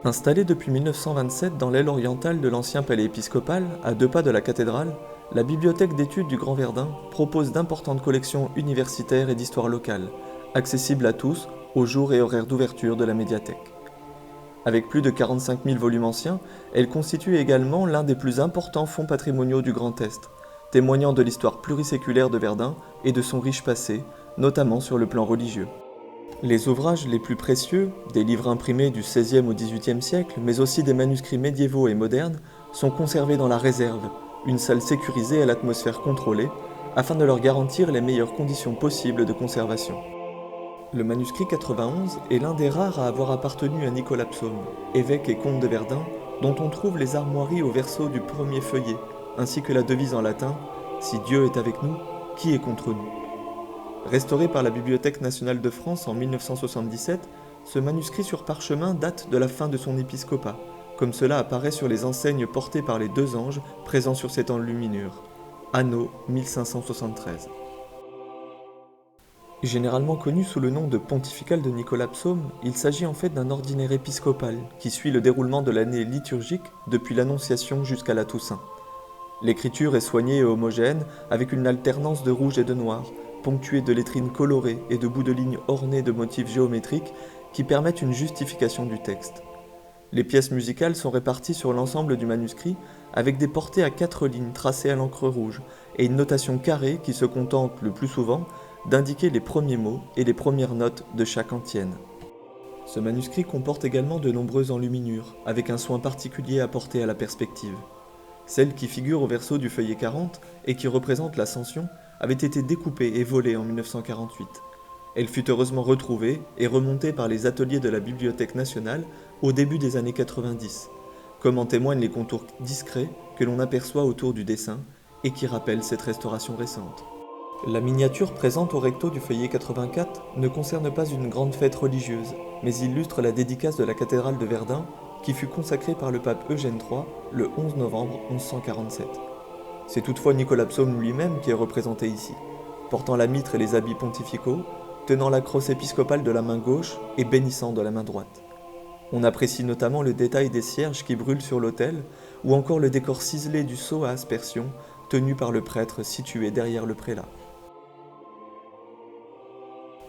Installée depuis 1927 dans l'aile orientale de l'ancien palais épiscopal, à 2 pas de la cathédrale, la bibliothèque d'études du Grand Verdun propose d'importantes collections universitaires et d'histoire locale, accessibles à tous aux jours et horaires d'ouverture de la médiathèque. Avec plus de 45 000 volumes anciens, elle constitue également l'un des plus importants fonds patrimoniaux du Grand Est, témoignant de l'histoire pluriséculaire de Verdun et de son riche passé, notamment sur le plan religieux. Les ouvrages les plus précieux, des livres imprimés du XVIe au XVIIIe siècle, mais aussi des manuscrits médiévaux et modernes, sont conservés dans la réserve, une salle sécurisée à l'atmosphère contrôlée, afin de leur garantir les meilleures conditions possibles de conservation. Le manuscrit 91 est l'un des rares à avoir appartenu à Nicolas Psaume, évêque et comte de Verdun, dont on trouve les armoiries au verso du premier feuillet, ainsi que la devise en latin « Si Dieu est avec nous, qui est contre nous ?» Restauré par la Bibliothèque nationale de France en 1977, ce manuscrit sur parchemin date de la fin de son épiscopat, comme cela apparaît sur les enseignes portées par les 2 anges présents sur cette enluminure. Anno 1573. Généralement connu sous le nom de pontifical de Nicolas Psaume, il s'agit en fait d'un ordinaire épiscopal qui suit le déroulement de l'année liturgique depuis l'Annonciation jusqu'à la Toussaint. L'écriture est soignée et homogène, avec une alternance de rouge et de noir, ponctuée de lettrines colorées et de bouts de lignes ornés de motifs géométriques qui permettent une justification du texte. Les pièces musicales sont réparties sur l'ensemble du manuscrit avec des portées à 4 lignes tracées à l'encre rouge et une notation carrée qui se contente le plus souvent d'indiquer les premiers mots et les premières notes de chaque antienne. Ce manuscrit comporte également de nombreuses enluminures, avec un soin particulier apporté à la perspective. Celle qui figure au verso du feuillet 40 et qui représente l'Ascension avait été découpée et volée en 1948. Elle fut heureusement retrouvée et remontée par les ateliers de la Bibliothèque nationale au début des années 90, comme en témoignent les contours discrets que l'on aperçoit autour du dessin et qui rappellent cette restauration récente. La miniature présente au recto du feuillet 84 ne concerne pas une grande fête religieuse, mais illustre la dédicace de la cathédrale de Verdun qui fut consacrée par le pape Eugène III le 11 novembre 1147. C'est toutefois Nicolas Psaume lui-même qui est représenté ici, portant la mitre et les habits pontificaux, tenant la crosse épiscopale de la main gauche et bénissant de la main droite. On apprécie notamment le détail des cierges qui brûlent sur l'autel, ou encore le décor ciselé du sceau à aspersion tenu par le prêtre situé derrière le prélat.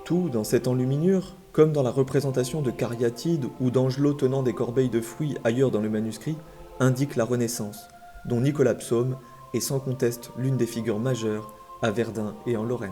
Tout dans cette enluminure, comme dans la représentation de cariatides ou d'angelots tenant des corbeilles de fruits ailleurs dans le manuscrit, indique la Renaissance, dont Nicolas Psaume est sans conteste l'une des figures majeures à Verdun et en Lorraine.